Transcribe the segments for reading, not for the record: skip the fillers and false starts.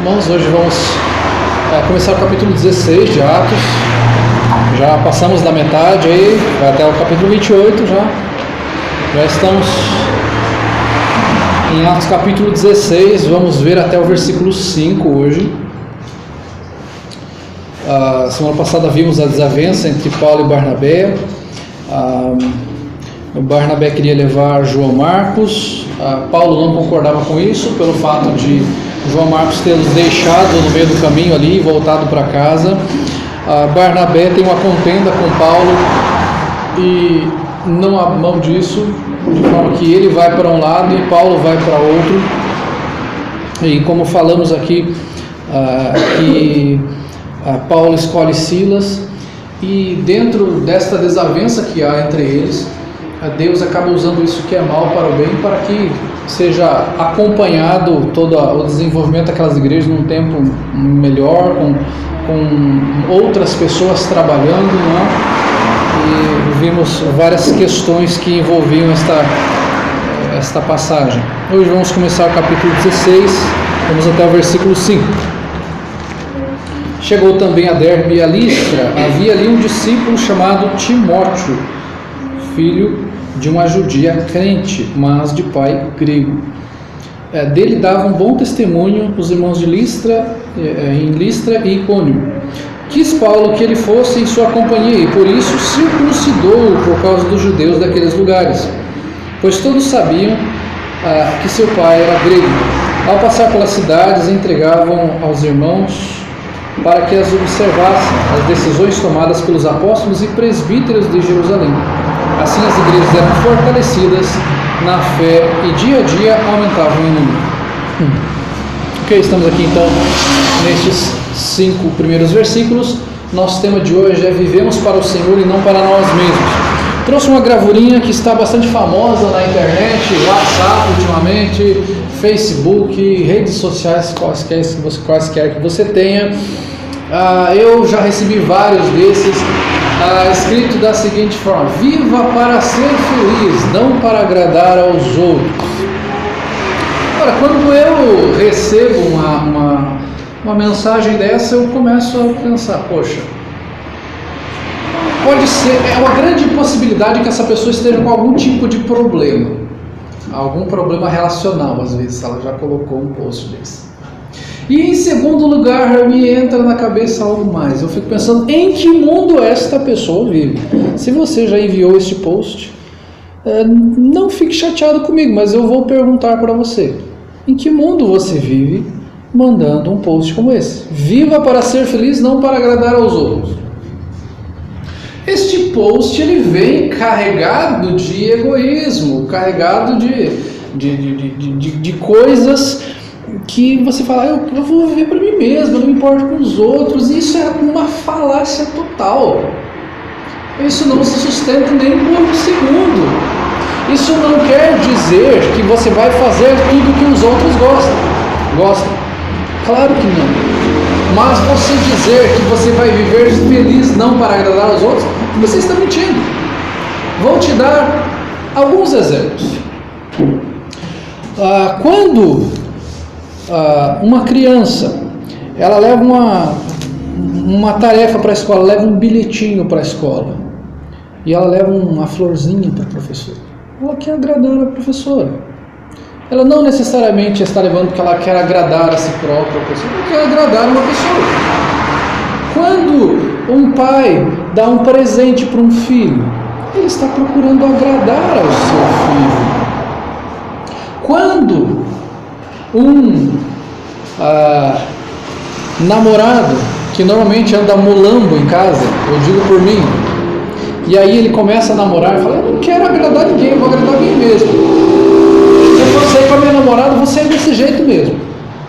Irmãos, hoje vamos começar o capítulo 16 de Atos. Já passamos da metade aí, vai até o capítulo 28 já. Já estamos em Atos capítulo 16, vamos ver até o versículo 5 hoje. Semana passada vimos a desavença entre Paulo e Barnabé. O Barnabé queria levar João Marcos, Paulo não concordava com isso, pelo fato de João Marcos tê-los deixado no meio do caminho ali e voltado para casa. Barnabé tem uma contenda com Paulo e não abre mão disso, de forma que ele vai para um lado e Paulo vai para outro. E como falamos aqui, que Paulo escolhe Silas, e dentro desta desavença que há entre eles, Deus acaba usando isso que é mal para o bem, para que seja acompanhado todo o desenvolvimento daquelas igrejas num tempo melhor, com outras pessoas trabalhando, né? E vimos várias questões que envolviam esta passagem. Hoje vamos começar o capítulo 16, vamos até o versículo 5. Chegou também a Derbe e a Listra, havia ali um discípulo chamado Timóteo, filho de uma judia crente, mas de pai grego. Dele davam bom testemunho os irmãos de Listra, em Listra e Icônio. Quis Paulo que ele fosse em sua companhia e por isso circuncidou por causa dos judeus daqueles lugares, pois todos sabiam que seu pai era grego. Ao passar pelas cidades, entregavam aos irmãos para que as observassem as decisões tomadas pelos apóstolos e presbíteros de Jerusalém. Assim as igrejas eram fortalecidas na fé e dia a dia aumentavam em número. Ok, estamos aqui então nestes 5 primeiros versículos. Nosso tema de hoje é vivemos para o Senhor e não para nós mesmos. Trouxe uma gravurinha que está bastante famosa na internet, WhatsApp ultimamente, Facebook, redes sociais, quaisquer que você tenha. Eu já recebi vários desses, escrito da seguinte forma: viva para ser feliz, não para agradar aos outros. Agora, quando eu recebo uma mensagem dessa, eu começo a pensar, poxa, pode ser, é uma grande possibilidade que essa pessoa esteja com algum tipo de problema, algum problema relacional, às vezes ela já colocou um post desse. E em segundo lugar, me entra na cabeça algo mais. Eu fico pensando, em que mundo esta pessoa vive? Se você já enviou este post, não fique chateado comigo, mas eu vou perguntar para você. Em que mundo você vive mandando um post como esse? Viva para ser feliz, não para agradar aos outros. Este post, ele vem carregado de egoísmo, carregado de coisas que você fala, eu vou viver para mim mesmo, eu não me importo com os outros. Isso é uma falácia total. Isso não se sustenta nem por um segundo. Isso não quer dizer que você vai fazer tudo que os outros gostam. Claro que não. Mas você dizer que você vai viver feliz não para agradar aos outros, você está mentindo. Vou te dar alguns exemplos. Quando uma criança, ela leva uma tarefa para a escola, leva um bilhetinho para a escola, e ela leva uma florzinha para a professora. Ela quer agradar a professora. Ela não necessariamente está levando porque ela quer agradar a si própria, ela quer agradar uma pessoa. Quando um pai dá um presente para um filho, ele está procurando agradar ao seu filho. Quando um namorado, que normalmente anda mulambo em casa, eu digo por mim, e aí ele começa a namorar e fala, eu não quero agradar ninguém, eu vou agradar a mim mesmo. Se eu for sair com a minha namorada, você é desse jeito mesmo.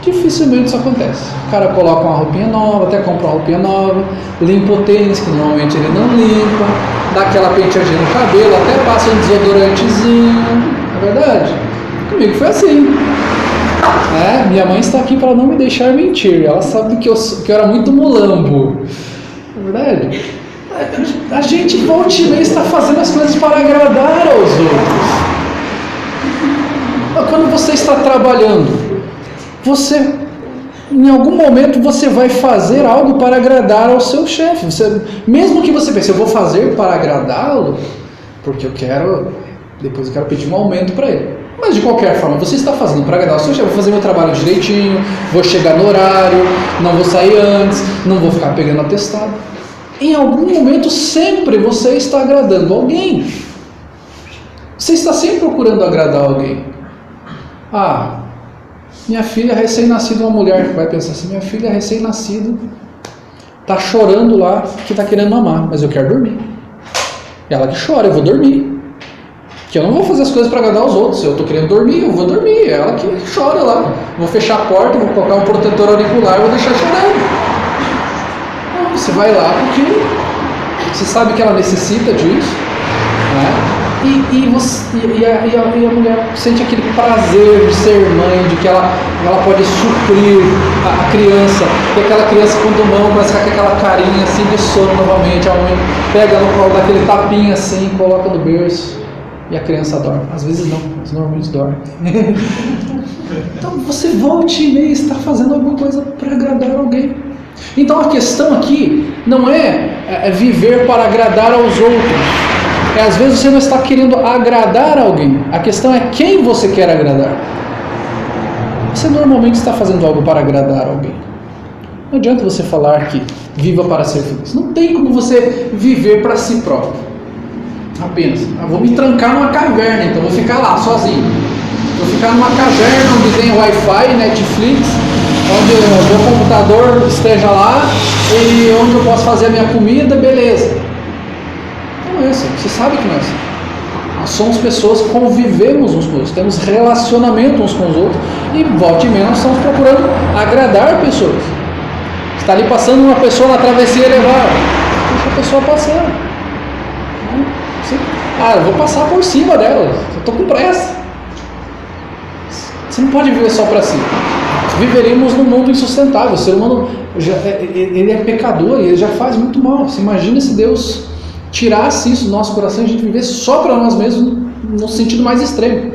Dificilmente isso acontece. O cara coloca uma roupinha nova, até compra uma roupinha nova, limpa o tênis, que normalmente ele não limpa, dá aquela penteadinha no cabelo, até passa um desodorantezinho. É verdade? Comigo foi assim. Minha mãe está aqui para não me deixar mentir. Ela sabe que eu era muito mulambo. É verdade? A gente volta e meia está fazendo as coisas para agradar aos outros. Quando você está trabalhando, você em algum momento você vai fazer algo para agradar ao seu chefe. Mesmo que você pense, eu vou fazer para agradá-lo, porque depois eu quero pedir um aumento para ele. Mas de qualquer forma, você está fazendo para agradar o seu chefe. Vou fazer meu trabalho direitinho, vou chegar no horário, não vou sair antes, não vou ficar pegando atestado. Em algum momento sempre você está agradando alguém. Você está sempre procurando agradar alguém. Minha filha recém-nascida, uma mulher vai pensar assim, minha filha recém-nascida está chorando lá que está querendo mamar, mas eu quero dormir. Ela que chora, eu vou dormir. Que eu não vou fazer as coisas para agradar os outros. Se eu estou querendo dormir, eu vou dormir. Ela que chora lá. Vou fechar a porta, vou colocar um protetor auricular e vou deixar chorando. Não, você vai lá porque você sabe que ela necessita disso, né? E a mulher sente aquele prazer de ser mãe, de que ela pode suprir a criança, e aquela criança quando mama vai ficar com aquela carinha assim de sono novamente, a mãe pega no colo, dá aquele tapinha assim, coloca no berço e a criança dorme. Às vezes não, mas normalmente dorme. Então você volte e meia está fazendo alguma coisa para agradar alguém. Então a questão aqui não é viver para agradar aos outros. Às vezes você não está querendo agradar alguém. A questão é quem você quer agradar. Você normalmente está fazendo algo para agradar alguém. Não adianta você falar que viva para ser feliz. Não tem como você viver para si próprio. Apenas, vou me trancar numa caverna, então vou ficar lá sozinho. Vou ficar numa caverna onde tem Wi-Fi, Netflix, onde o meu computador esteja lá e onde eu posso fazer a minha comida, beleza. Não é assim, você sabe que não é assim. Nós somos pessoas que convivemos uns com os outros, temos relacionamento uns com os outros e volta e meia nós estamos procurando agradar pessoas. Está ali passando uma pessoa na travessia elevada, deixa a pessoa passar. Eu vou passar por cima dela, eu estou com pressa. Você não pode viver só para si. Viveremos num mundo insustentável. O ser humano ele é pecador e ele já faz muito mal. Você imagina se Deus tirasse isso do nosso coração e a gente vivesse só para nós mesmos no sentido mais extremo.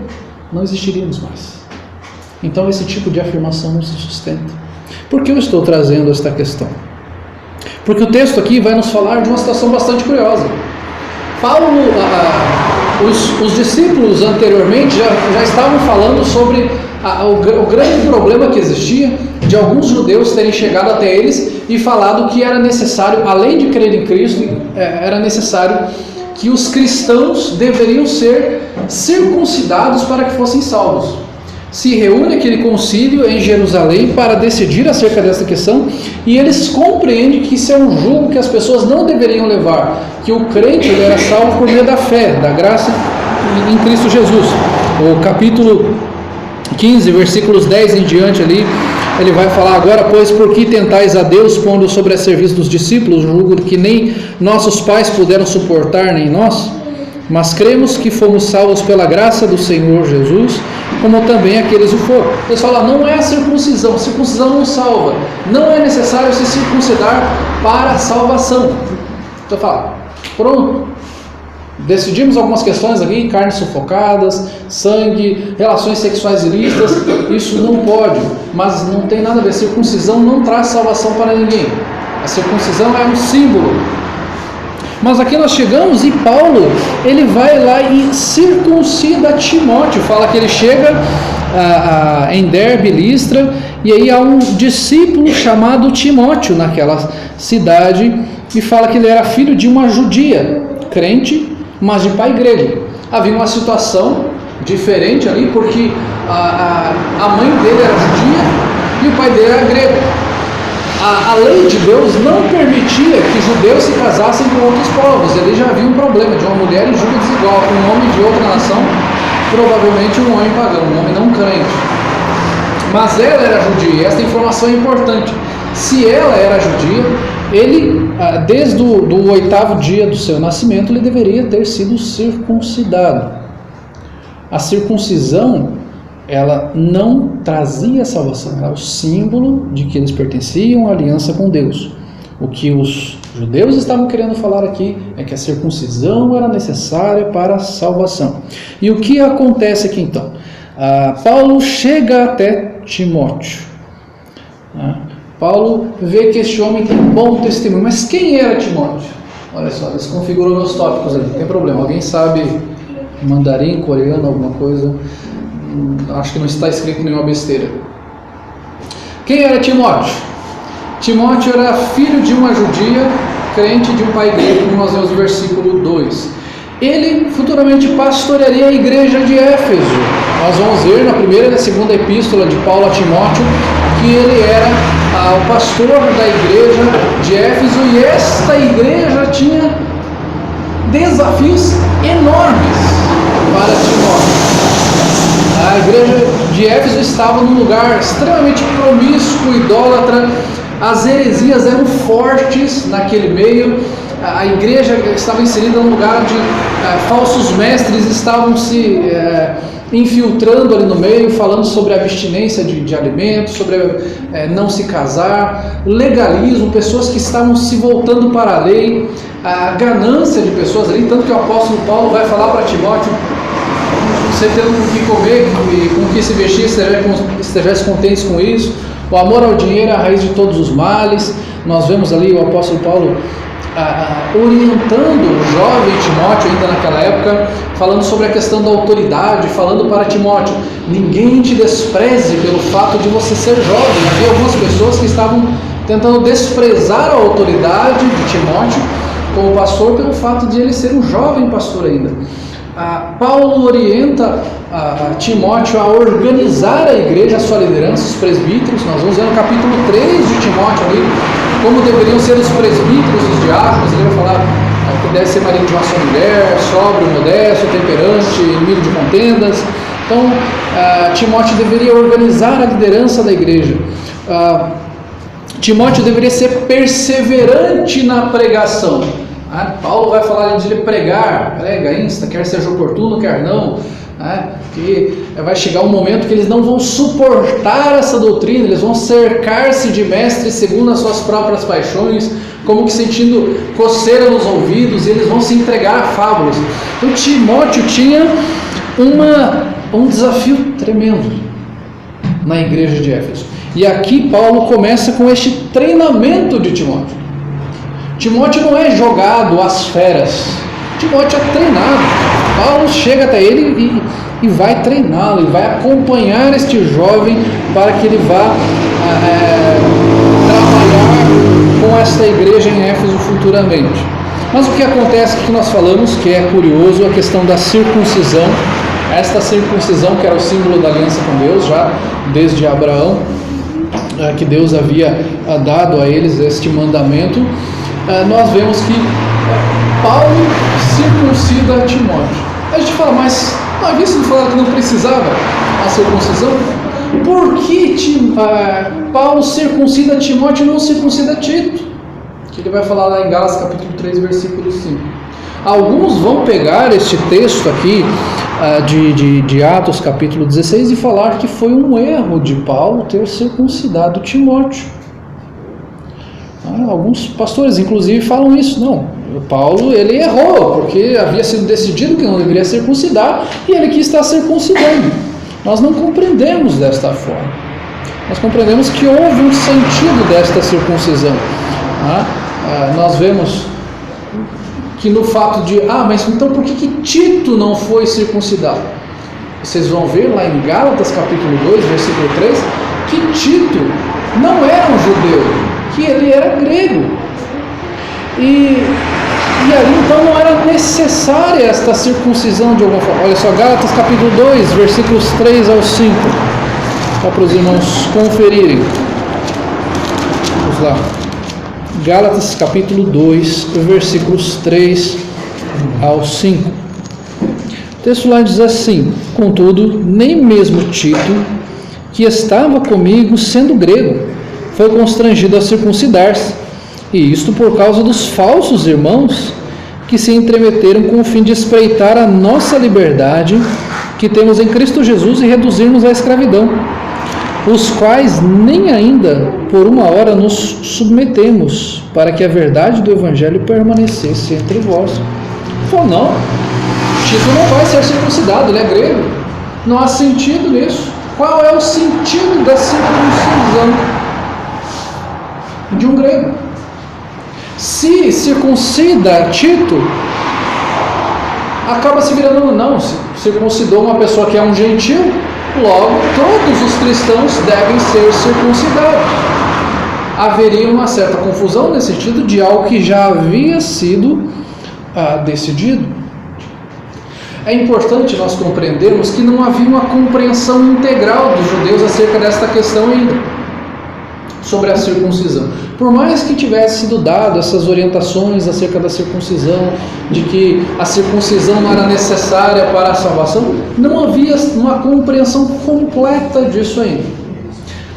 Não existiríamos mais. Então esse tipo de afirmação não se sustenta. Por que eu estou trazendo esta questão? Porque o texto aqui vai nos falar de uma situação bastante curiosa. Paulo, os discípulos anteriormente já estavam falando sobre o grande problema que existia de alguns judeus terem chegado até eles e falado que era necessário, além de crer em Cristo, era necessário que os cristãos deveriam ser circuncidados para que fossem salvos. Se reúne aquele concílio em Jerusalém para decidir acerca dessa questão e eles compreendem que isso é um jugo que as pessoas não deveriam levar, que o crente ele era salvo por meio da fé, da graça em Cristo Jesus. O capítulo 15, versículos 10 em diante ali, ele vai falar agora, pois por que tentais a Deus pondo sobre a serviço dos discípulos um jugo que nem nossos pais puderam suportar, nem nós? Mas cremos que fomos salvos pela graça do Senhor Jesus, como também aqueles o foram. Eles falam, não é a circuncisão não salva, não é necessário se circuncidar para a salvação. Então fala, pronto, decidimos algumas questões aqui, carnes sufocadas, sangue, relações sexuais ilícitas, isso não pode, mas não tem nada a ver, circuncisão não traz salvação para ninguém, a circuncisão é um símbolo. Mas aqui nós chegamos e Paulo, ele vai lá e circuncida Timóteo, fala que ele chega em Derbe, Listra, e aí há um discípulo chamado Timóteo naquela cidade, e fala que ele era filho de uma judia, crente, mas de pai grego. Havia uma situação diferente ali, porque a mãe dele era judia e o pai dele era grego. A lei de Deus não permitia que judeus se casassem com outros povos. Ele já havia um problema de uma mulher em julgo desigual com um homem de outra nação, provavelmente um homem pagão, um homem não crente. Mas ela era judia, e essa informação é importante. Se ela era judia, ele, desde o 8º dia do seu nascimento, ele deveria ter sido circuncidado. A circuncisão, ela não trazia salvação, era o símbolo de que eles pertenciam à aliança com Deus. O que os judeus estavam querendo falar aqui é que a circuncisão era necessária para a salvação. E o que acontece aqui então? Paulo chega até Timóteo. Paulo vê que este homem tem bom testemunho. Mas quem era Timóteo? Olha só, desconfigurou meus tópicos ali, não tem problema. Alguém sabe mandarim, coreano, alguma coisa? Acho que não está escrito nenhuma besteira. Quem era Timóteo? Timóteo era filho de uma judia, crente de um pai grego, como nós vemos no versículo 2. Ele futuramente pastorearia a igreja de Éfeso. Nós vamos ver na primeira e na segunda epístola de Paulo a Timóteo que ele era o pastor da igreja de Éfeso, e esta igreja tinha desafios enormes para Timóteo. A igreja de Éfeso estava num lugar extremamente promíscuo, idólatra. As heresias eram fortes naquele meio. A igreja estava inserida num lugar onde falsos mestres estavam se infiltrando ali no meio, falando sobre a abstinência de alimentos, sobre não se casar, legalismo, pessoas que estavam se voltando para a lei, a ganância de pessoas ali, tanto que o apóstolo Paulo vai falar para Timóteo: você tendo o que comer e com o que se vestir, estejais contentes com isso. O amor ao dinheiro é a raiz de todos os males. Nós vemos ali o apóstolo Paulo orientando o jovem Timóteo ainda naquela época, falando sobre a questão da autoridade, falando para Timóteo: ninguém te despreze pelo fato de você ser jovem. Havia algumas pessoas que estavam tentando desprezar a autoridade de Timóteo como pastor pelo fato de ele ser um jovem pastor ainda. Paulo orienta a Timóteo a organizar a igreja, a sua liderança, os presbíteros. Nós vamos ver no capítulo 3 de Timóteo ali como deveriam ser os presbíteros, os diáconos. Ele vai falar que deve ser marido de uma só mulher, sóbrio, modesto, temperante, inimigo de contendas. Então, Timóteo deveria organizar a liderança da igreja. Timóteo deveria ser perseverante na pregação. Paulo vai falar de ele pregar, prega, insta, quer seja oportuno, quer não, que vai chegar um momento que eles não vão suportar essa doutrina, eles vão cercar-se de mestres segundo as suas próprias paixões, como que sentindo coceira nos ouvidos, e eles vão se entregar a fábulas. Então Timóteo tinha um desafio tremendo na igreja de Éfeso, e aqui Paulo começa com este treinamento de Timóteo. Timóteo não é jogado às feras, Timóteo é treinado. Paulo chega até ele e vai treiná-lo, e vai acompanhar este jovem para que ele vá trabalhar com esta igreja em Éfeso futuramente. Mas o que acontece que nós falamos, que é curioso, a questão da circuncisão. Esta circuncisão que era o símbolo da aliança com Deus, já desde Abraão, que Deus havia dado a eles este mandamento. Nós vemos que Paulo circuncida Timóteo. A gente fala, mas não havia sido falado que não precisava a circuncisão? Por que Paulo circuncida Timóteo e não circuncida Tito? Que ele vai falar lá em Gálatas capítulo 3, versículo 5. Alguns vão pegar este texto aqui de Atos capítulo 16 e falar que foi um erro de Paulo ter circuncidado Timóteo. Alguns pastores inclusive falam isso. Não, Paulo ele errou, porque havia sido decidido que não deveria circuncidar, e ele quis estar circuncidando. Nós não compreendemos desta forma. Nós compreendemos que houve um sentido desta circuncisão. Nós vemos que no fato de, mas então por que Tito não foi circuncidado? Vocês vão ver lá em Gálatas capítulo 2, versículo 3, que Tito não era um judeu, que ele era grego. E ali então não era necessária esta circuncisão de alguma forma. Olha só, Gálatas capítulo 2, versículos 3 ao 5, só para os irmãos conferirem. Vamos lá. Gálatas capítulo 2, versículos 3 ao 5. O texto lá diz assim: contudo, nem mesmo Tito, que estava comigo sendo grego, foi constrangido a circuncidar-se, e isto por causa dos falsos irmãos que se entremeteram com o fim de espreitar a nossa liberdade que temos em Cristo Jesus e reduzir-nos à escravidão, os quais nem ainda por uma hora nos submetemos, para que a verdade do Evangelho permanecesse entre vós. Falou, não, Tito não vai ser circuncidado, ele é grego, não há sentido nisso. Qual é o sentido da circuncisão? de um grego. Se circuncida Tito, acaba se virando, não, se circuncidou uma pessoa que é um gentil, logo todos os cristãos devem ser circuncidados. Haveria uma certa confusão nesse sentido de algo que já havia sido decidido. É importante nós compreendermos que não havia uma compreensão integral dos judeus acerca desta questão ainda, sobre a circuncisão. Por mais que tivesse sido dado essas orientações acerca da circuncisão, de que a circuncisão não era necessária para a salvação, não havia uma compreensão completa disso ainda.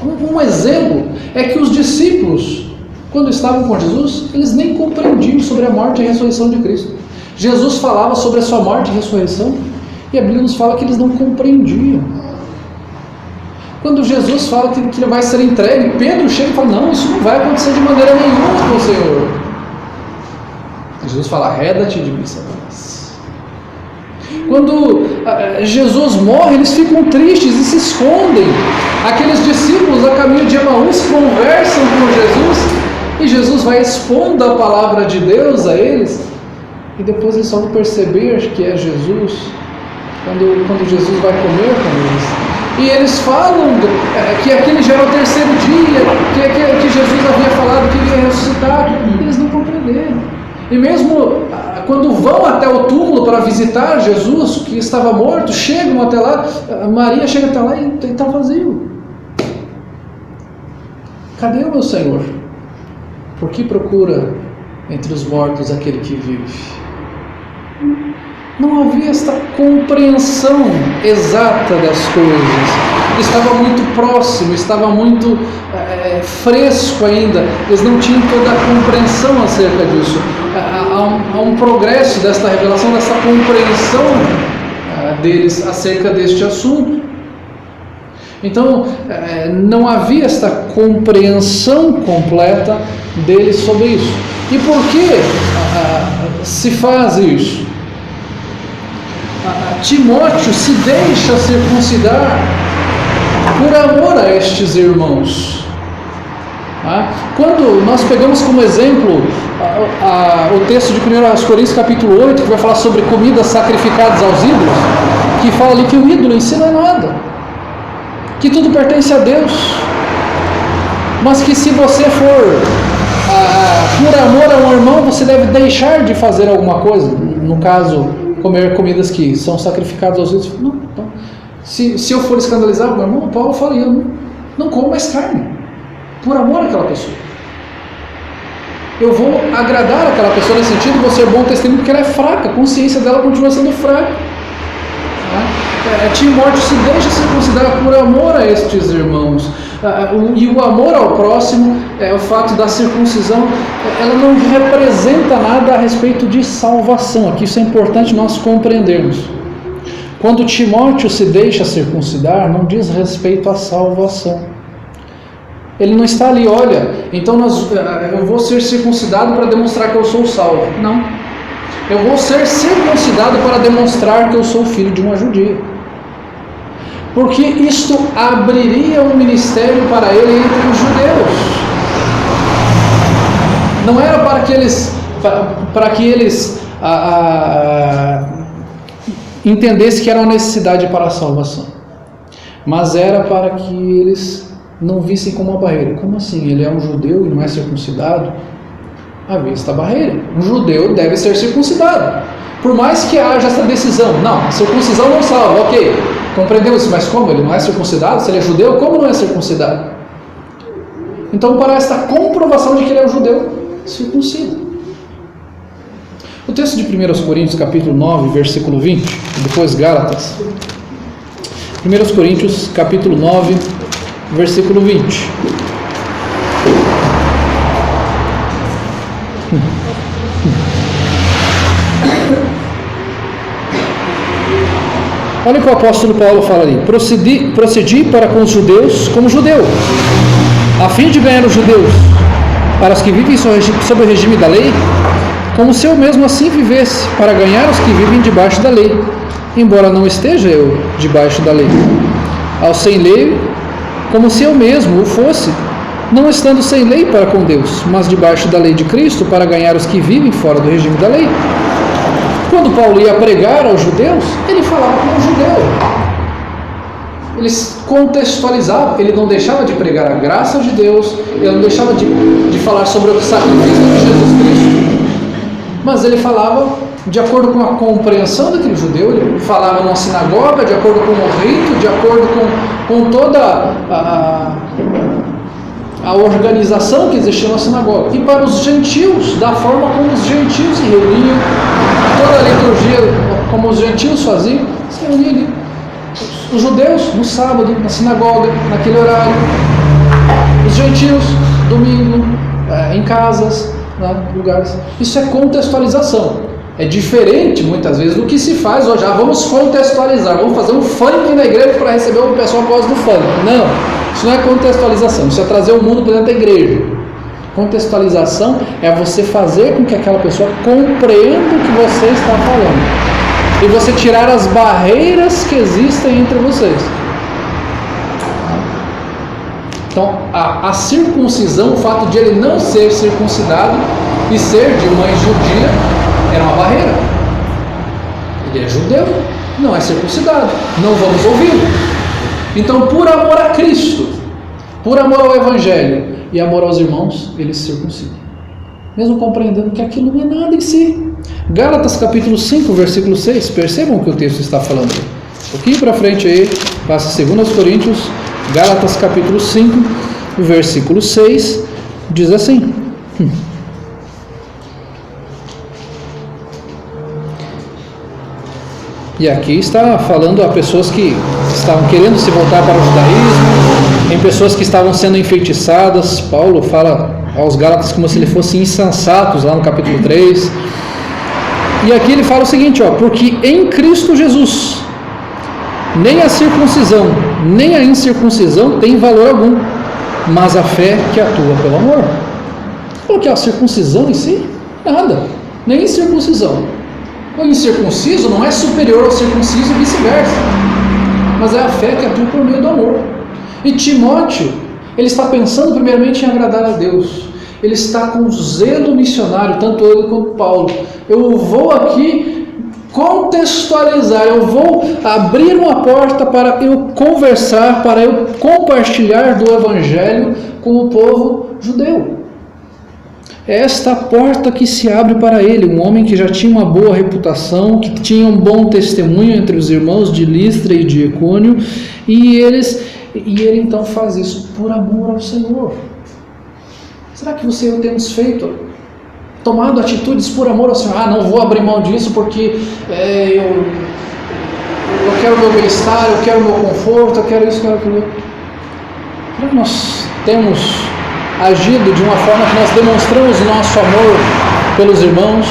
Um exemplo é que os discípulos, quando estavam com Jesus, eles nem compreendiam sobre a morte e a ressurreição de Cristo. Jesus falava sobre a sua morte e ressurreição, e a Bíblia nos fala que eles não compreendiam. Quando Jesus fala que ele vai ser entregue, Pedro chega e fala, não, isso não vai acontecer de maneira nenhuma com o Senhor. Jesus fala, arreda-te de mim, Satanás. Quando Jesus morre, eles ficam tristes e se escondem. Aqueles discípulos a caminho de Emaús conversam com Jesus, e Jesus vai expondo a palavra de Deus a eles, e depois eles só vão perceber que é Jesus, quando Jesus vai comer com eles. E eles falam que aquele já era o terceiro dia, que Jesus havia falado que ele ia ressuscitar. Eles não compreenderam. E mesmo quando vão até o túmulo para visitar Jesus, que estava morto, chegam até lá, Maria chega até lá e está vazio. Cadê o meu Senhor? Por que procura entre os mortos aquele que vive? Não havia esta compreensão exata das coisas. Estava muito próximo, estava muito fresco ainda. Eles não tinham toda a compreensão acerca disso. Há um progresso desta revelação, dessa compreensão deles acerca deste assunto. Então, não havia esta compreensão completa deles sobre isso. E por que se faz isso? Timóteo se deixa circuncidar por amor a estes irmãos. Quando nós pegamos como exemplo o texto de 1 Coríntios capítulo 8, que vai falar sobre comidas sacrificadas aos ídolos, que fala ali que o ídolo em si não é nada, que tudo pertence a Deus, mas que se você for por amor a um irmão, você deve deixar de fazer alguma coisa, no caso comer comidas que são sacrificadas aos ídolos. Não. Se eu for escandalizar o meu irmão, Paulo fala, eu não como mais carne, por amor àquela pessoa. Eu vou agradar aquela pessoa nesse sentido, vou ser bom testemunho, porque ela é fraca, a consciência dela continua sendo fraca. Timóteo se deixa circuncidar por amor a estes irmãos. E o amor ao próximo, o fato da circuncisão, ela não representa nada a respeito de salvação. Aqui isso é importante nós compreendermos. Quando Timóteo se deixa circuncidar, não diz respeito à salvação. Ele não está ali, olha, então eu vou ser circuncidado para demonstrar que eu sou salvo. Não. Eu vou ser circuncidado para demonstrar que eu sou filho de uma judia. Porque isto abriria um ministério para ele entre os judeus. Não era para que eles entendessem que era uma necessidade para a salvação, mas era para que eles não vissem como uma barreira. Como assim? Ele é um judeu e não é circuncidado? Havia esta barreira. Um judeu deve ser circuncidado. Por mais que haja essa decisão, não, circuncisão não salva, ok, compreendemos isso, mas como? Ele não é circuncidado? Se ele é judeu, como não é circuncidado? Então, para esta comprovação de que ele é um judeu, circuncida. O texto de 1 Coríntios, capítulo 9, versículo 20, depois Gálatas. 1 Coríntios, capítulo 9, versículo 20. Olha o que o apóstolo Paulo fala ali. Procedi para com os judeus como judeu, a fim de ganhar os judeus. Para os que vivem sob o regime da lei, como se eu mesmo assim vivesse, para ganhar os que vivem debaixo da lei, embora não esteja eu debaixo da lei. Ao sem lei, como se eu mesmo o fosse, não estando sem lei para com Deus, mas debaixo da lei de Cristo, para ganhar os que vivem fora do regime da lei. Quando Paulo ia pregar aos judeus, ele falava como judeu. Ele contextualizava, ele não deixava de pregar a graça de Deus, ele não deixava de falar sobre o sacrifício de Jesus Cristo, mas ele falava de acordo com a compreensão daquele judeu, ele falava numa sinagoga, de acordo com o rito, de acordo com toda a organização que existia na sinagoga. E para os gentios, da forma como os gentios se reuniam, toda a liturgia, como os gentios faziam, se reuniam ali. Os judeus, no sábado, na sinagoga, naquele horário. Os gentios, domingo, em casas, lugares. Isso é contextualização. É diferente, muitas vezes, do que se faz hoje. Vamos contextualizar, vamos fazer um funk na igreja para receber o pessoal após do funk. Não, isso não é contextualização, isso é trazer o mundo para dentro da igreja. Contextualização é você fazer com que aquela pessoa compreenda o que você está falando. E você tirar as barreiras que existem entre vocês. Então, a circuncisão, o fato de ele não ser circuncidado e ser de mãe judia, era uma barreira. Ele é judeu, não é circuncidado, não vamos ouvi-lo. Então, por amor a Cristo, por amor ao Evangelho e amor aos irmãos, ele se circuncida. Mesmo compreendendo que aquilo não é nada em si. Gálatas capítulo 5, versículo 6, percebam o que o texto está falando. Um pouquinho para frente aí, passa 2 Coríntios, Gálatas capítulo 5, versículo 6, diz assim: E aqui está falando a pessoas que estavam querendo se voltar para o judaísmo, em pessoas que estavam sendo enfeitiçadas. Paulo fala aos Gálatas como se eles fossem insensatos, lá no capítulo 3. E aqui ele fala o seguinte, porque em Cristo Jesus, nem a circuncisão, nem a incircuncisão tem valor algum, mas a fé que atua pelo amor. Porque a circuncisão em si, nada, nem incircuncisão. O incircunciso não é superior ao circunciso e vice-versa, mas é a fé que atua por meio do amor. E Timóteo, ele está pensando primeiramente em agradar a Deus. Ele está com zelo missionário, tanto ele quanto Paulo. Eu vou aqui contextualizar, eu vou abrir uma porta para eu conversar, para eu compartilhar do Evangelho com o povo judeu. É esta porta que se abre para ele, um homem que já tinha uma boa reputação, que tinha um bom testemunho entre os irmãos de Listra e de Icônio, e ele então faz isso por amor ao Senhor. Será que você e eu temos feito, tomado atitudes por amor ao Senhor? Não vou abrir mão disso porque eu quero o meu bem-estar, eu quero o meu conforto, eu quero isso, eu quero aquilo. Será que nós temos agido de uma forma que nós demonstramos nosso amor pelos irmãos,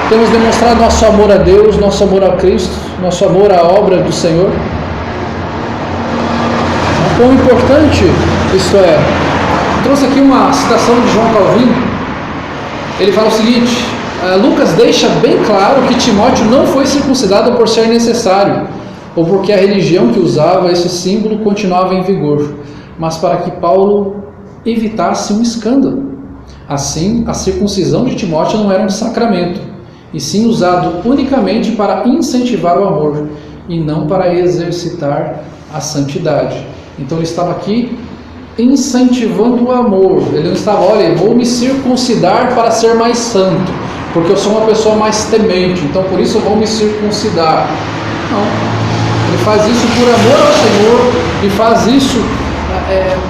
temos demonstrado nosso amor a Deus, nosso amor a Cristo, nosso amor à obra do Senhor? Quão importante isso é. Trouxe aqui uma citação de João Calvino. Ele fala o seguinte: Lucas deixa bem claro que Timóteo não foi circuncidado por ser necessário, ou porque a religião que usava esse símbolo continuava em vigor, mas para que Paulo evitasse um escândalo. Assim, a circuncisão de Timóteo não era um sacramento, e sim usado unicamente para incentivar o amor, e não para exercitar a santidade. Então ele estava aqui incentivando o amor. Ele não estava, olha, vou me circuncidar para ser mais santo, porque eu sou uma pessoa mais temente, então por isso eu vou me circuncidar. Não, ele faz isso por amor ao Senhor, e faz isso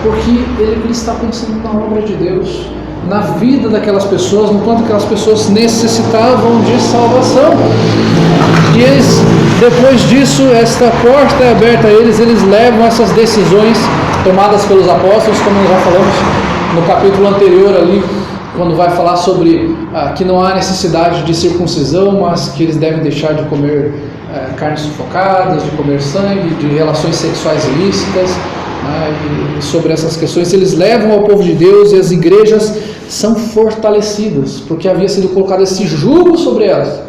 porque ele está pensando na obra de Deus, na vida daquelas pessoas, no quanto aquelas pessoas necessitavam de salvação. E eles, depois disso, esta porta é aberta a eles, eles levam essas decisões tomadas pelos apóstolos, como nós já falamos no capítulo anterior ali, quando vai falar sobre que não há necessidade de circuncisão, mas que eles devem deixar de comer carnes sufocadas, de comer sangue, de relações sexuais ilícitas, e sobre essas questões eles levam ao povo de Deus, e as igrejas são fortalecidas, porque havia sido colocado esse jugo sobre elas.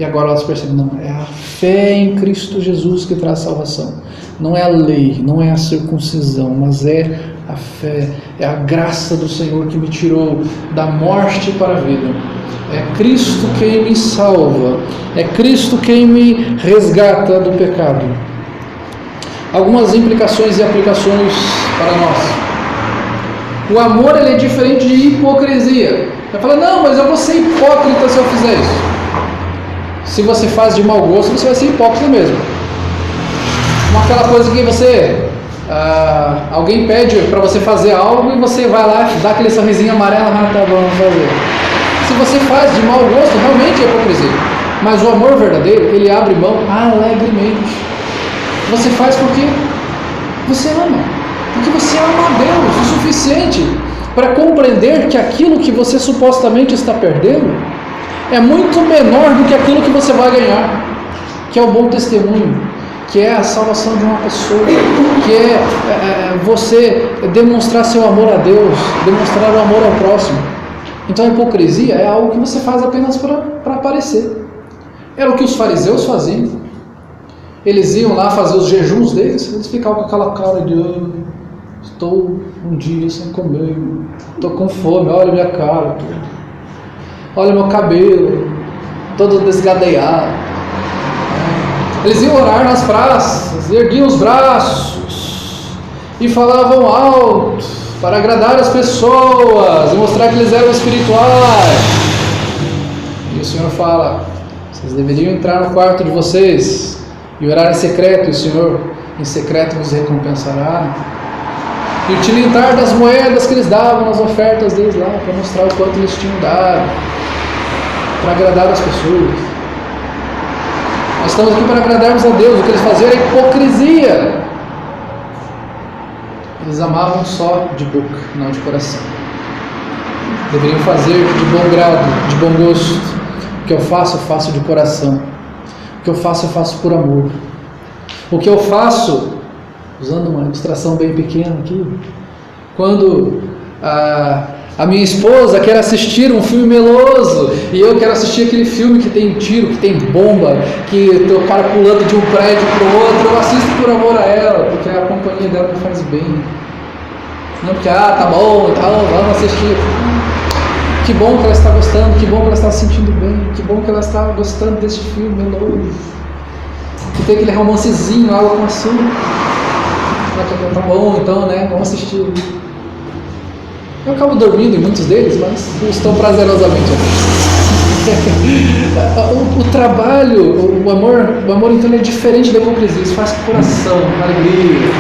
E agora elas percebem, não, é a fé em Cristo Jesus que traz salvação. Não é a lei, não é a circuncisão, mas é a fé, é a graça do Senhor que me tirou da morte para a vida. É Cristo quem me salva, é Cristo quem me resgata do pecado. Algumas implicações e aplicações para nós. O amor, ele é diferente de hipocrisia. Vai falar, não, mas eu vou ser hipócrita se eu fizer isso. Se você faz de mau gosto, você vai ser hipócrita mesmo. Como aquela coisa que você... alguém pede para você fazer algo e você vai lá, dá aquele sorrisinho amarelo, tá bom, vamos fazer. Se você faz de mau gosto, realmente é hipocrisia. Mas o amor verdadeiro, ele abre mão alegremente. Você faz porque você ama. Porque você ama a Deus o suficiente para compreender que aquilo que você supostamente está perdendo é muito menor do que aquilo que você vai ganhar, que é o bom testemunho, que é a salvação de uma pessoa, que é você demonstrar seu amor a Deus, demonstrar o amor ao próximo. Então a hipocrisia é algo que você faz apenas para aparecer. Era o que os fariseus faziam. Eles iam lá fazer os jejuns deles, eles ficavam com aquela cara de estou um dia sem comer, estou com fome, olha minha cara, olha meu cabelo, todo desgadeiado. Eles iam orar nas praças, erguiam os braços e falavam alto para agradar as pessoas e mostrar que eles eram espirituais. E o Senhor fala, vocês deveriam entrar no quarto de vocês e orar em secreto, e o Senhor em secreto vos recompensará. E o tilintar das moedas que eles davam nas ofertas deles lá, para mostrar o quanto eles tinham dado, para agradar as pessoas. Nós estamos aqui para agradarmos a Deus. O que eles faziam era hipocrisia. Eles amavam só de boca, não de coração. Deveriam fazer de bom grado, de bom gosto. O que eu faço de coração. O que eu faço por amor. O que eu faço, usando uma ilustração bem pequena aqui, quando a minha esposa quer assistir um filme meloso e eu quero assistir aquele filme que tem tiro, que tem bomba, que tem o cara pulando de um prédio para o outro, eu assisto por amor a ela, porque a companhia dela me faz bem. Não porque, tá bom, vamos assistir. Que bom que ela está gostando, que bom que ela está se sentindo bem, que bom que ela está gostando desse filme meloso, que tem aquele romancezinho, água com açúcar. Tá bom, então, né, vamos assistir. Eu acabo dormindo em muitos deles, mas estão prazerosamente. O trabalho, o amor então é diferente da hipocrisia, isso faz com coração, com alegria.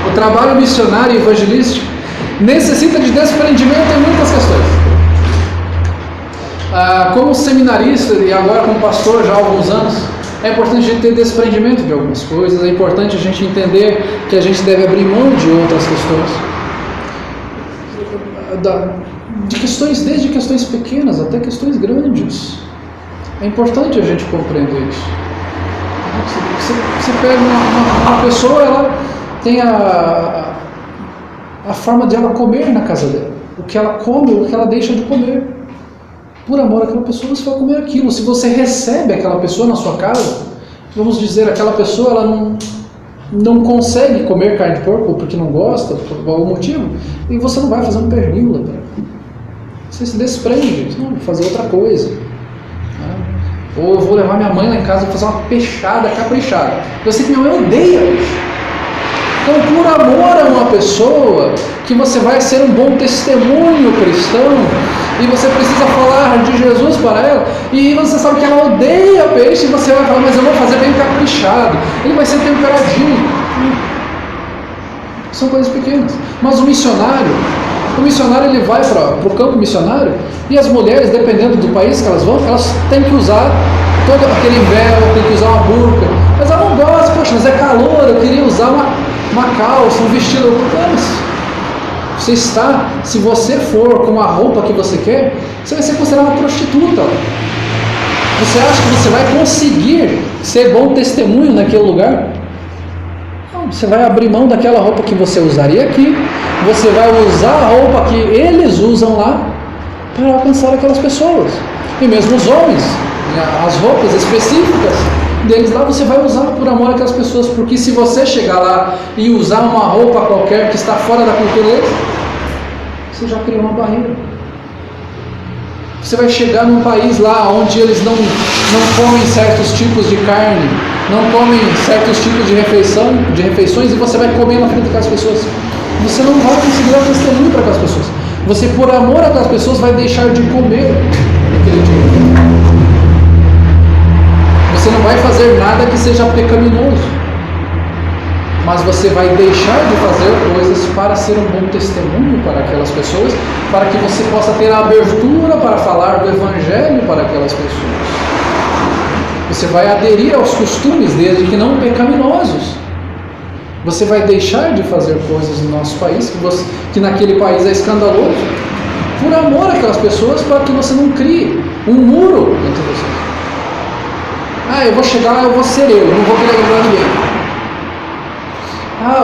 O trabalho missionário e evangelístico necessita de desprendimento em muitas questões. Como seminarista e agora como pastor já há alguns anos, é importante a gente ter desprendimento de algumas coisas, é importante a gente entender que a gente deve abrir mão de outras questões. De questões, desde questões pequenas até questões grandes. É importante a gente compreender isso. Você pega uma pessoa, ela tem a forma de ela comer na casa dela. O que ela come, o que ela deixa de comer. Por amor àquela pessoa, você vai comer aquilo. Se você recebe aquela pessoa na sua casa, vamos dizer, aquela pessoa ela não consegue comer carne de porco porque não gosta, por algum motivo, e você não vai fazer um pernil lá para ela. Você se desprende, não, vou fazer outra coisa. Ou eu vou levar minha mãe lá em casa e fazer uma peixada caprichada. Eu sei que minha mãe odeia isso. Então, por amor a uma pessoa, que você vai ser um bom testemunho cristão, e você precisa falar de Jesus para ela, e você sabe que ela odeia peixe, e você vai falar, mas eu vou fazer bem caprichado, ele vai ser temperadinho. São coisas pequenas. Mas o missionário ele vai para o campo missionário, e as mulheres, dependendo do país que elas vão, elas têm que usar todo aquele véu, tem que usar uma burca, mas ela não gosta, poxa, mas é calor, eu queria usar uma calça, um vestido. Você está, se você for com a roupa que você quer, você vai ser considerado uma prostituta. Você acha que você vai conseguir ser bom testemunho naquele lugar? Não, você vai abrir mão daquela roupa que você usaria aqui, você vai usar a roupa que eles usam lá para alcançar aquelas pessoas. E mesmo os homens, as roupas específicas deles lá, você vai usar por amor àquelas pessoas, porque se você chegar lá e usar uma roupa qualquer que está fora da cultura deles, você já criou uma barreira. Você vai chegar num país lá onde eles não comem certos tipos de carne, não comem certos tipos de refeições, e você vai comer na frente daquelas pessoas. Você não vai conseguir dar testemunho para aquelas pessoas. Você, por amor àquelas pessoas, vai deixar de comer naquele dia. Você não vai fazer nada que seja pecaminoso, mas você vai deixar de fazer coisas para ser um bom testemunho para aquelas pessoas, para que você possa ter a abertura para falar do Evangelho para aquelas pessoas. Você vai aderir aos costumes deles, que não pecaminosos. Você vai deixar de fazer coisas no nosso país, que naquele país é escandaloso, por amor àquelas pessoas, para que você não crie um muro entre vocês. Eu vou chegar lá, eu vou ser eu, não vou querer agradar ninguém.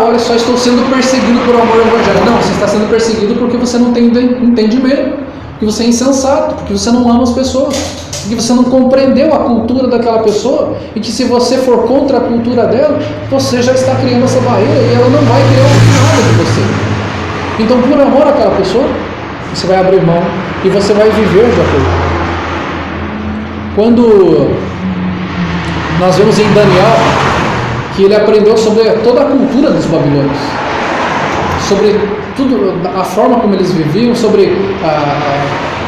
Olha só, estou sendo perseguido por amor ao Evangelho. Não, você está sendo perseguido porque você não tem entendimento, porque você é insensato, porque você não ama as pessoas, porque você não compreendeu a cultura daquela pessoa, e que se você for contra a cultura dela, você já está criando essa barreira e ela não vai querer nada de você. Então, por amor àquela pessoa, você vai abrir mão e você vai viver de acordo. Quando nós vemos em Daniel que ele aprendeu sobre toda a cultura dos babilônios, sobre tudo, a forma como eles viviam, sobre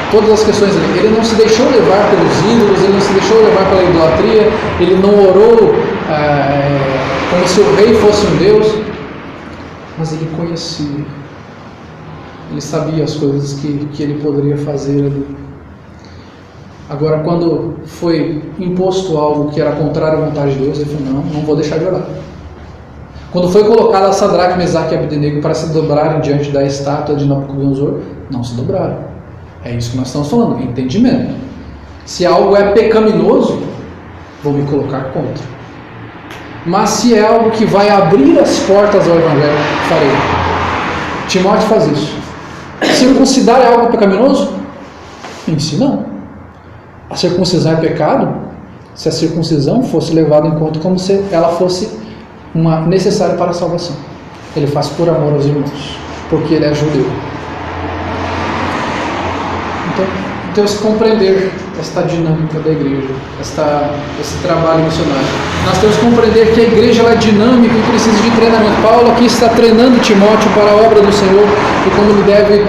todas as questões ali. Ele não se deixou levar pelos ídolos, ele não se deixou levar pela idolatria, ele não orou como se o rei fosse um Deus, mas ele conhecia, ele sabia as coisas que ele poderia fazer ali. Agora, quando foi imposto algo que era contrário à vontade de Deus, ele falou, não vou deixar de orar. Quando foi colocado a Sadraque, Mesaque e Abdenego para se dobrarem diante da estátua de Nabucodonosor, não se dobraram. É isso que nós estamos falando, entendimento. Se algo é pecaminoso, vou me colocar contra. Mas se é algo que vai abrir as portas ao Evangelho, farei. Timóteo faz isso. Circuncidar é algo pecaminoso? Em si não. A circuncisão é pecado se a circuncisão fosse levada em conta como se ela fosse uma necessária para a salvação. Ele faz por amor aos irmãos, porque ele é judeu. Então temos que compreender esta dinâmica da igreja, esse trabalho missionário. Nós temos que compreender que a igreja ela é dinâmica e precisa de treinamento. Paulo aqui está treinando Timóteo para a obra do Senhor e como ele deve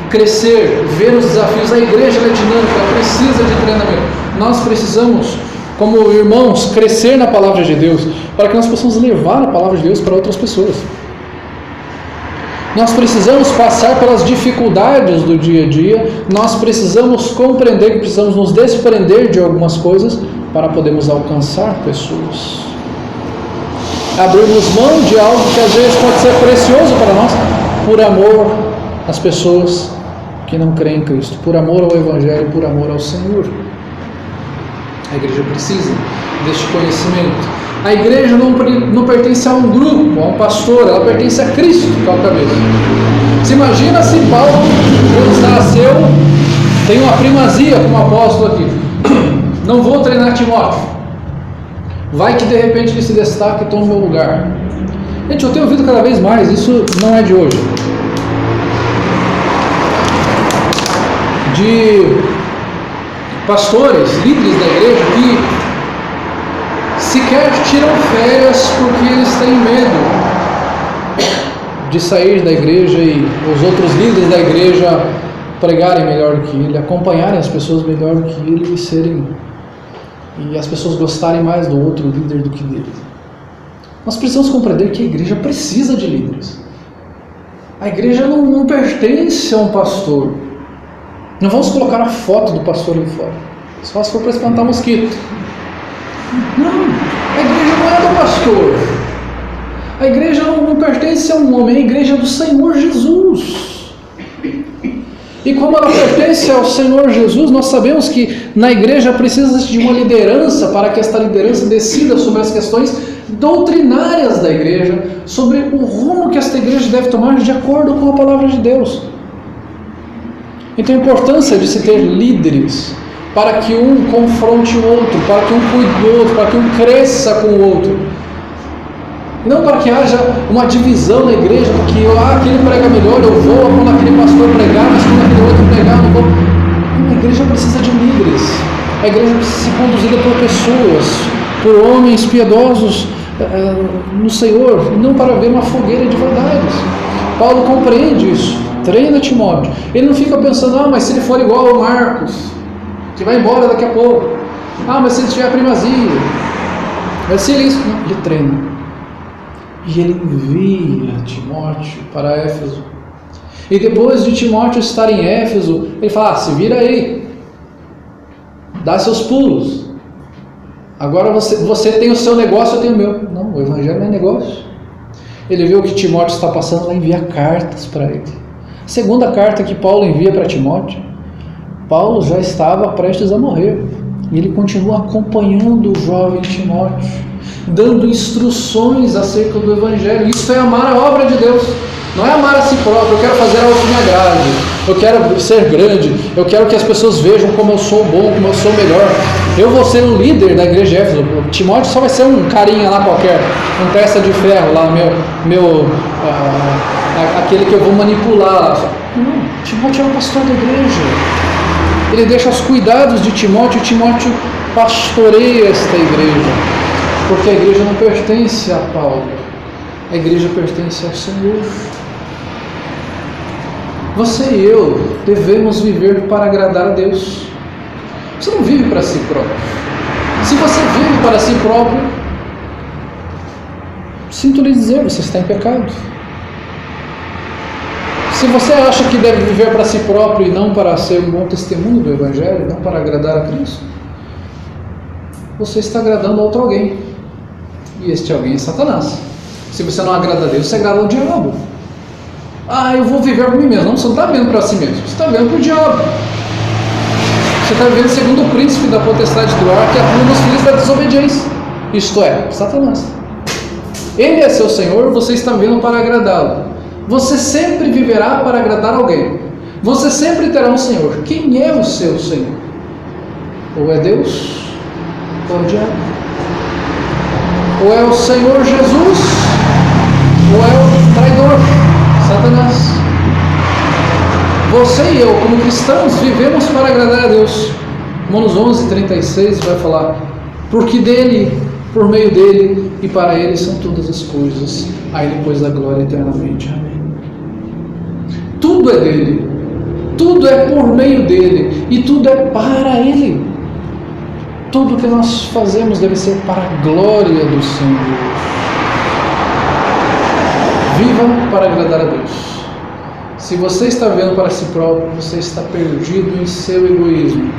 crescer, ver os desafios. A igreja é dinâmica, ela precisa de treinamento. Nós precisamos, como irmãos, crescer na palavra de Deus, para que nós possamos levar a palavra de Deus para outras pessoas. Nós precisamos passar pelas dificuldades do dia a dia, nós precisamos compreender que precisamos nos desprender de algumas coisas para podermos alcançar pessoas. Abrirmos mão de algo que às vezes pode ser precioso para nós, por amor às pessoas que não creem em Cristo, por amor ao Evangelho, por amor ao Senhor. A igreja precisa deste conhecimento. A igreja não pertence a um grupo, a um pastor, ela pertence a Cristo, que é o cabeça. Você imagina se Paulo, quando nasceu, tem uma primazia como apóstolo aqui. Não vou treinar Timóteo. Vai que de repente ele se destaca e toma o meu lugar. Gente, eu tenho ouvido cada vez mais, isso não é de hoje, de pastores, líderes da igreja que sequer tiram férias porque eles têm medo de sair da igreja e os outros líderes da igreja pregarem melhor do que ele, acompanharem as pessoas melhor do que ele e as pessoas gostarem mais do outro líder do que dele. Nós precisamos compreender que a igreja precisa de líderes. A igreja não pertence a um pastor. Não vamos colocar a foto do pastor ali fora, só se for para espantar mosquito. Não, a igreja não é do pastor. A igreja não pertence a um homem, a igreja é do Senhor Jesus. E como ela pertence ao Senhor Jesus, nós sabemos que na igreja precisa de uma liderança para que esta liderança decida sobre as questões doutrinárias da igreja, sobre o rumo que esta igreja deve tomar de acordo com a palavra de Deus. Então a importância de se ter líderes para que um confronte o outro, para que um cuide do outro, para que um cresça com o outro. Não para que haja uma divisão na igreja, porque aquele prega melhor, eu vou quando aquele pastor pregar, mas quando aquele outro pregar, eu não vou. A igreja precisa de líderes, a igreja precisa ser conduzida por pessoas, por homens piedosos no Senhor, não para ver uma fogueira de verdades. Paulo compreende isso, treina Timóteo. Ele não fica pensando, mas se ele for igual ao Marcos, que vai embora daqui a pouco, mas se ele tiver primazia, vai ser isso. Não, ele treina. E ele envia Timóteo para Éfeso. E depois de Timóteo estar em Éfeso, ele fala, se vira aí, dá seus pulos. Agora você tem o seu negócio, eu tenho o meu. Não, o evangelho não é negócio. Ele vê o que Timóteo está passando, vai enviar cartas para ele. A segunda carta que Paulo envia para Timóteo, Paulo já estava prestes a morrer. E ele continua acompanhando o jovem Timóteo, dando instruções acerca do evangelho. Isso é amar a obra de Deus. Não é amar a si próprio, eu quero fazer algo que me agrade, eu quero ser grande, eu quero que as pessoas vejam como eu sou bom, como eu sou melhor. Eu vou ser o líder da igreja de Éfeso. Timóteo só vai ser um carinha lá qualquer, um testa de ferro lá, aquele que eu vou manipular. Não, Timóteo é o pastor da igreja. Ele deixa os cuidados de Timóteo, e Timóteo pastoreia esta igreja, porque a igreja não pertence a Paulo, a igreja pertence ao Senhor. Você e eu devemos viver para agradar a Deus. Você não vive para si próprio. Se você vive para si próprio, sinto lhe dizer, você está em pecado. Se você acha que deve viver para si próprio e não para ser um bom testemunho do Evangelho, não para agradar a Cristo, você está agradando a outro alguém. E este alguém é Satanás. Se você não agrada a Deus, você agrada ao diabo. Eu vou viver para mim mesmo. Não, você não está vivendo para si mesmo, você está vivendo para o diabo. Você está vivendo segundo o príncipe da potestade do ar, que atua nos filhos da desobediência. Isto é, Satanás. Ele é seu Senhor, você está vivendo para agradá-lo. Você sempre viverá para agradar alguém. Você sempre terá um Senhor. Quem é o seu Senhor? Ou é Deus, ou é o diabo. Ou é o Senhor Jesus, ou é o traidor, Satanás. Você e eu, como cristãos, vivemos para agradar a Deus. Romanos 11:36 vai falar, porque dele, por meio dele e para ele são todas as coisas, a ele pois a glória eternamente. Amém. Tudo é dele, tudo é por meio dele e tudo é para ele. Tudo que nós fazemos deve ser para a glória do Senhor. Viva para agradar a Deus. Se você está vivendo para si próprio, você está perdido em seu egoísmo.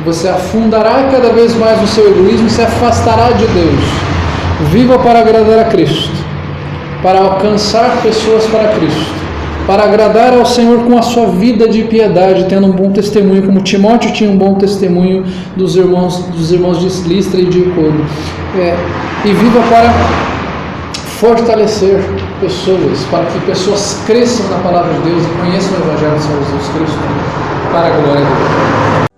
Você afundará cada vez mais no seu egoísmo e se afastará de Deus. Viva para agradar a Cristo, para alcançar pessoas para Cristo, para agradar ao Senhor com a sua vida de piedade, tendo um bom testemunho, como Timóteo tinha um bom testemunho dos irmãos de Listra e de Icônio. E viva para fortalecer pessoas, para que pessoas cresçam na palavra de Deus e conheçam o Evangelho do Senhor Jesus Cristo, para a glória de Deus.